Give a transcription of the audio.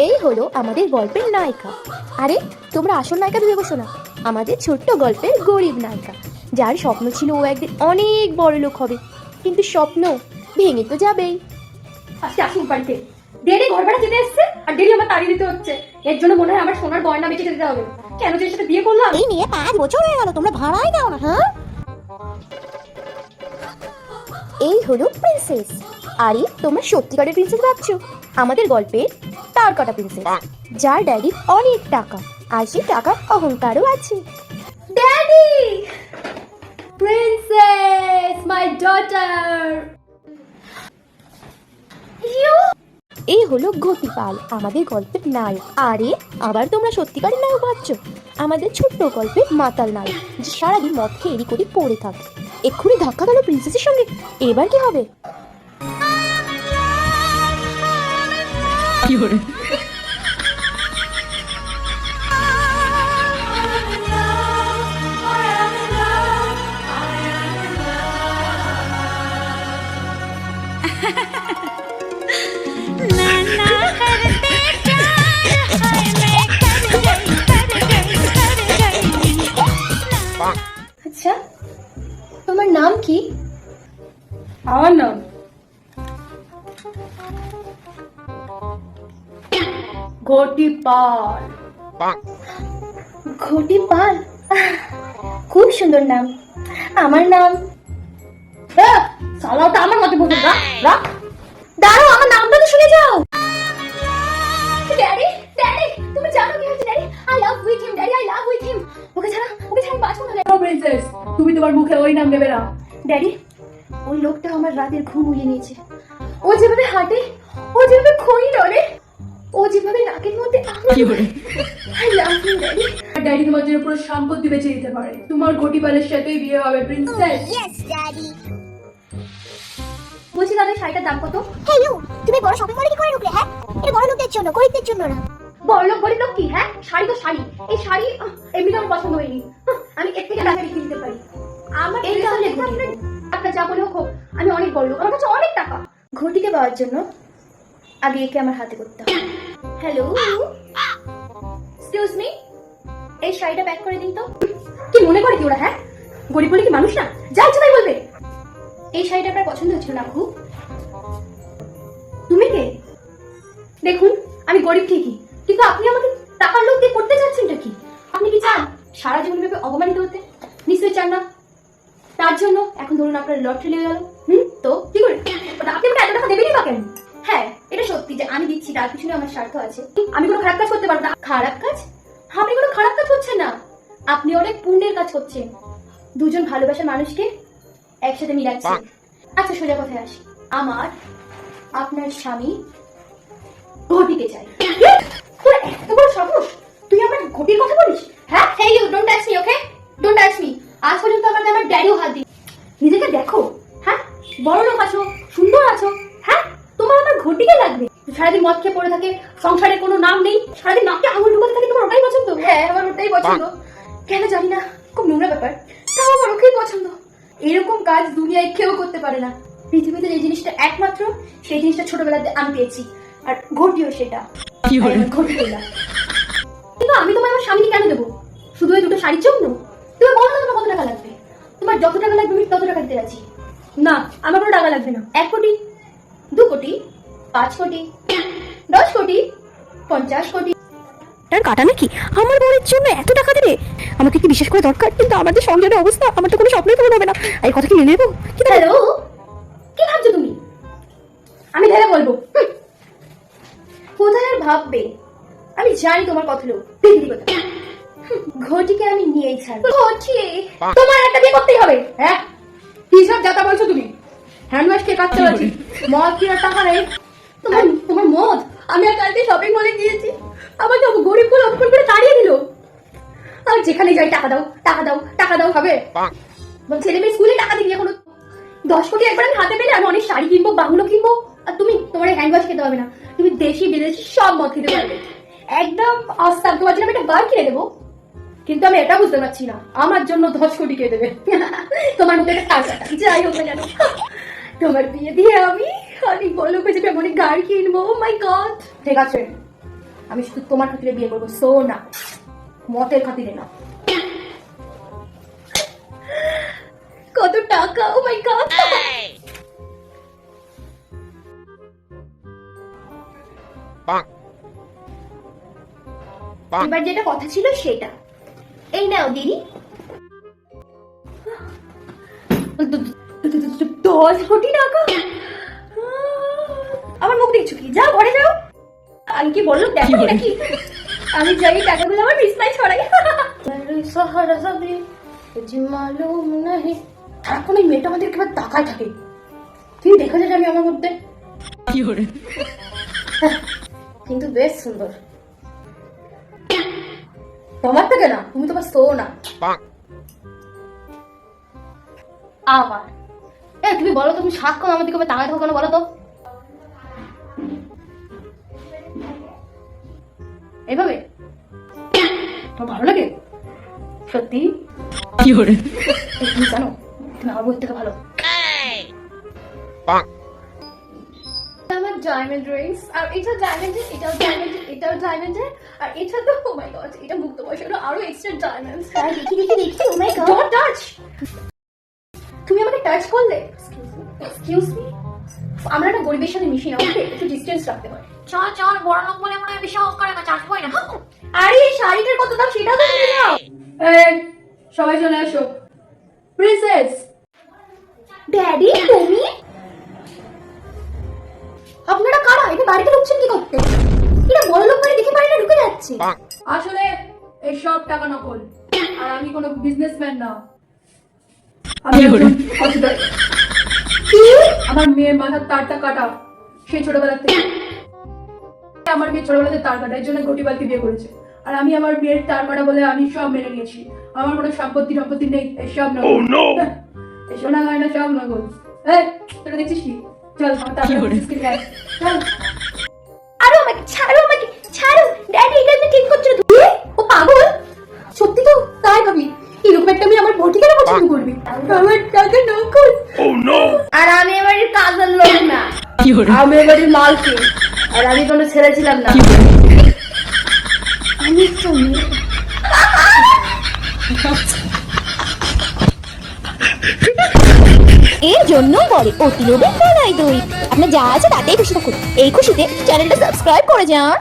এই হলো আমাদের গল্পের নায়িকা। আরে তোমরা আসল নায়িকা ভেবে বসো না, আমাদের ছোট্ট গল্পের গরিব নায়িকা, যার স্বপ্ন ছিল ও একদিন অনেক বড় লোক হবে, কিন্তু স্বপ্ন ভেঙে তো যাবেই। আজকে আসুক বাড়িতে, ডেলি ঘর ভাড়া দিতে এসছে আর ডেলি আমার তাড়িয়ে দিতে হচ্ছে। এর জন্য মনে হয় আমার সোনার গয়না বেঁচে যেতে হবে। কেন যে এর সাথে বিয়ে করলাম? এই নিয়ে 5 বছর হয়ে গেল, তোমরা ভাড়াই দাও না। হ্যাঁ, এই হলো প্রিন্সেস। আরে তোমরা সত্যিকারের প্রিন্সেস ভাবছো? আমাদের গল্পের তার কাটা প্রিন্সেস, যার ড্যাডির অনেক টাকা, আর সেই টাকার অহংকারও আছে। Daddy, princess, my daughter. এই হলো ঘটি পাল, আমাদের গল্পের নায়ক। আরে আবার তোমরা সত্যিকারের নায়ক ভাবছো? আমাদের ছোট্ট গল্পের মাতাল নায়ক, যে সারাদিন মদ খেয়ে এদিক ওদিক পড়ে থাকে। এক্ষুনি ধাক্কা গেল প্রিন্সেসের সঙ্গে, এবার কি হবে? আচ্ছা, তোমার নাম কি? আমার নাম ঘটি পাল। ঘটি পাল, খুব সুন্দর নাম। আমার নাম সালাটা আমার মতে বলুন। রাখ, দাঁড়াও, আমার নামটা তো শুনে যাও। ড্যাডি, ড্যাডি, তুমি জানো কি হয়েছে? Daddy, I love with him. Daddy, I love with him. ওকে ছাড়া বাঁচবো না। প্রিন্সেস, তুমি তোমার মুখে ওই নাম নেবে না। ড্যাডি, ওই লোকটা আমার রাতের ঘুম উড়িয়ে নিয়েছে। ও যেভাবে হাঁটে, ও যেভাবে খই ডলে, ও যেভাবে নাকের মধ্যে I love him. Daddy, daddy তোমার জন্য পুরো সম্পত্তি বেঁচে দিতে পারে। তোমার ঘটি পালের সাথেই বিয়ে হবে প্রিন্সেস। Yes daddy. বলছি দাদা, শাড়িটার দাম কত? হে ইউ, তুমি বড় শপিং মলে কি করে ঢুকলে? হ্যাঁ, এটা বড় লোকদের জন্য, গরিবদের জন্য না। বড়লোক গরিব লোক কি? হ্যাঁ, শাড়ি তো শাড়ি। এই শাড়ি এমনিতে আমার পছন্দ হয়নি। আমি এর থেকে টাকা রেখে দিতে পারি। আমার এই তাহলে আপনার যা বলে হোক, আমি অনেক বড় লোক, আমার কাছে অনেক টাকা। ঘটিকে পাওয়ার জন্য আগে একে আমার হাতে করতে হবে। হ্যালো, এক্সকিউজ মি, এই শাড়িটা প্যাক করে দিন তো। কি মনে করে কি ওরা? হ্যাঁ, গরিব বলে কি মানুষ না? যা ইচ্ছে তাই বলবে। এই শাড়িটা আপনার পছন্দ হচ্ছিল না খুব? তুমি কে? দেখুন, আমি গরিব ঠিকই, কিন্তু আপনি আমাকে টাকার লোভ দিয়ে করতে চাচ্ছেনটা কি? আপনি কি চান সারা জীবন ভেবে অপমানিত হতে? নিশ্চয়ই চান না। তার জন্য এখন ধরুন আপনার লটারি লেগে গেল। তো কি করে আপনি আমাকে এত টাকা দেবেনই বা কেন? হ্যাঁ, এটা সত্যি যে আমি দিচ্ছি, তার পিছনে আমার স্বার্থ আছে। আমি কোনো খারাপ কাজ করতে পারবো না। খারাপ কাজ? আপনি কোনো খারাপ কাজ করছেন না, আপনি অনেক পুণ্যের কাজ করছেন। দুজন ভালোবাসার মানুষকে একসাথে মিলাচ্ছেন। আচ্ছা, সোজা কথায় আসি। আমার আপনার স্বামী ঘটিকে চাই। তোর এত বড় সাহস, তুই আমার ঘটির কথা বলিস? হ্যাঁ, hey you, don't touch me, okay? Don't touch me. আজ পর্যন্ত আমার ড্যাডিও হাত দিই। নিজেকে দেখো, হ্যাঁ, বড় লোক আছো, সুন্দর আছো, হ্যাঁ, তোমার আমার ঘটিকে লাগবে? সারাদিন মদ খেয়ে পড়ে থাকে, সংসারের কোনো নাম নেই, সারাদিন নাকে আঙুল ঢুকাতে থাকে, তোমার ওটাই পছন্দ? হ্যাঁ, আমার ওটাই পছন্দ। কেন জানি না, খুব নোংরা ব্যাপার, তাও আমার ওকেই পছন্দ। এরকম কাজ দুনিয়ায় কেউ করতে পারে না। পৃথিবীতে যে জিনিসটা একমাত্র, সেই জিনিসটা ছোটবেলাতে আমি পেয়েছি, আর ঘটিও সেটা। ঘটি পেলাম। কিন্তু আমি তোমার আমার স্বামীকে কেন দেবো? শুধু ওই দুটো শাড়ির জন্য? তুমি বলো না তোমার কত টাকা লাগবে? তোমার যত টাকা লাগবে আমি তত টাকা দিতে রাজি। না, আমার কোনো টাকা লাগবে না। 1 কোটি, 2 কোটি, 5 কোটি, 10 কোটি, 50 কোটি। তার কাটা নাকি আমার বরের জন্য এত টাকা দেবে? আমাকে কি বিশেষ করে দরকার? কিন্তু আমাদের সংসারের অবস্থা, আমার তো কোনো স্বপ্নই পূরণ হবে না। এই কথা কি মেনে নেবো? হ্যালো, কি ভাবছো তুমি? আমি ভেবে বলবো? কোথায় আর ভাববে? আমি জানি তোমার কথা লোক দিদি কথা। ঘটিকে আমি নিয়েই ছাড়বো। ঘটি, তোমার একটা বিয়ে করতেই হবে। হ্যাঁ, কি সব যাতা বলছো তুমি? হ্যান্ড ওয়াশ কে কাটতে পারছি, মদ কেনার টাকা নেই। তোমার মদ? আমি আর কালকে শপিং মলে গিয়েছি, আমাকে গরিব বলে অপমান করে তাড়িয়ে দিল। আর যেখানে যাই টাকা দাও, টাকা দাও, টাকা দাও হবে। ছেলে মেয়ে স্কুলে টাকা দিবি এখনো। 10 কোটি একবার আমি হাতে পেলে আমি অনেক শাড়ি কিনবো, বাংলো কিনবো। আর তুমি, তোমার হ্যান্ড ওয়াশ খেতে হবে না, তুমি দেশি বিদেশি সব মদ খেতে পারবে। একদম অস্তাব। তোমার জন্য আমি একটা বার কিনে দেবো। কিন্তু আমি এটা বুঝতে পারছি না, আমার জন্য 10 কোটি কে দেবে? তোমার মধ্যে একটা টাকা যাই হোক না কেন, তোমার বিয়ে দিয়ে আমি বড় লোক হয়ে যাবে, অনেক গাড়ি কিনবো। মাই গড। ঠিক আছে, আমি শুধু তোমার খাতিরে বিয়ে করবো, সো না মতের খাতিরে না। কত টাকা, ও মাই গড। এবার যেটা কথা ছিল সেটা, এই নাও দিদি 10 কোটি টাকা। আমার মুখ দেখছো কি? যাও ঘরে যাও। আমি কি বললো দেখো নাকি? আমি যাই টাকাগুলো আমার বিছনায় ছড়াই। সাহারা যাবে যে মালুম নাহি। এখন এই মেয়েটা আমাদের একেবারে তাকায় থাকে। তুমি দেখো যে আমি আমার মধ্যে কি করে, কিন্তু বেশ সুন্দর। তোমার থেকে না, তুমি তোমার সো না আবার। তুমি বলো, তুমি সাক্ষণ আমার দিকে তাকায় থাকো কেন বলো তো? এইভাবে তোমার ভালো লাগে সত্যি? কি করে তুমি জানো তুমি আমার বই থেকে ভালো। আমার ডায়মন্ড রিংস, আর এটা ডায়মন্ড, এটাও ডায়মন্ড, এটাও ডায়মন্ড, আর এটা তো ও মাই গড, এটা মুক্ত পয়সা আরো এক্সট্রা ডায়মন্ডস। দেখি দেখি দেখি, ও মাই গড, ডোন্ট টাচ। তুমি আমাকে টাচ করলে, এক্সকিউজ মি, আমরা না গরিবের সাথে মিশি না, ওকে একটু ডিসটেন্স রাখতে হয়। চল চল, বড় লোক বলে মনে হয় বেশি অফ করে না, চাষবই না। আরে এই শাড়িটার কত দাম সেটা তো তুমি নাও। এই সবাই চলে আসো। প্রিন্সেস ড্যাডি, তুমি আপনারা কারা? এটা বাড়িতে ঢুকছেন কি করতে? এটা বড় লোক বাড়ি দেখে পারি না ঢুকে যাচ্ছে। আসলে এই সব টাকা নকল, আর আমি কোনো বিজনেসম্যান না, আমি একজন অসুদার। আমার মেয়ের মাথার তারটা কাটা, সেই ছোটবেলা থেকে আমার মেয়ে ছোটবেলাতে তার কাটা, এর জন্য গটিবালকে বিয়ে করেছে। আর আমি আমার মেয়ের তার কাটা বলে আমি সব মেনে নিয়েছি। আমার কোনো সম্পত্তি নেই, এসব নকল। এই সোনা গয়না সব নকল। তোরা দেখছিস কি? চল আমার তার চল। আরে আমাকে ছাড়ো, আমাকে ছাড়ো ড্যাডি, এটা তুমি ঠিক করছো তুমি? ও পাগল সত্যি তো? তাই ভাবি এরকম একটা মেয়ে আমার বউটি কেন পছন্দ করবে? আমার টাকা নকল। আর আমি এবারের কাজের লোক না, আমি এবারের মালকিন, আর আমি কোনো ছেলে ছিলাম না। আমি তো এর জন্য বলে অতি লোভে গলায় দই। আপনি যা আছে তাতেই খুশি থাকুন। এই খুশিতে চ্যানেলটা সাবস্ক্রাইব করে যান।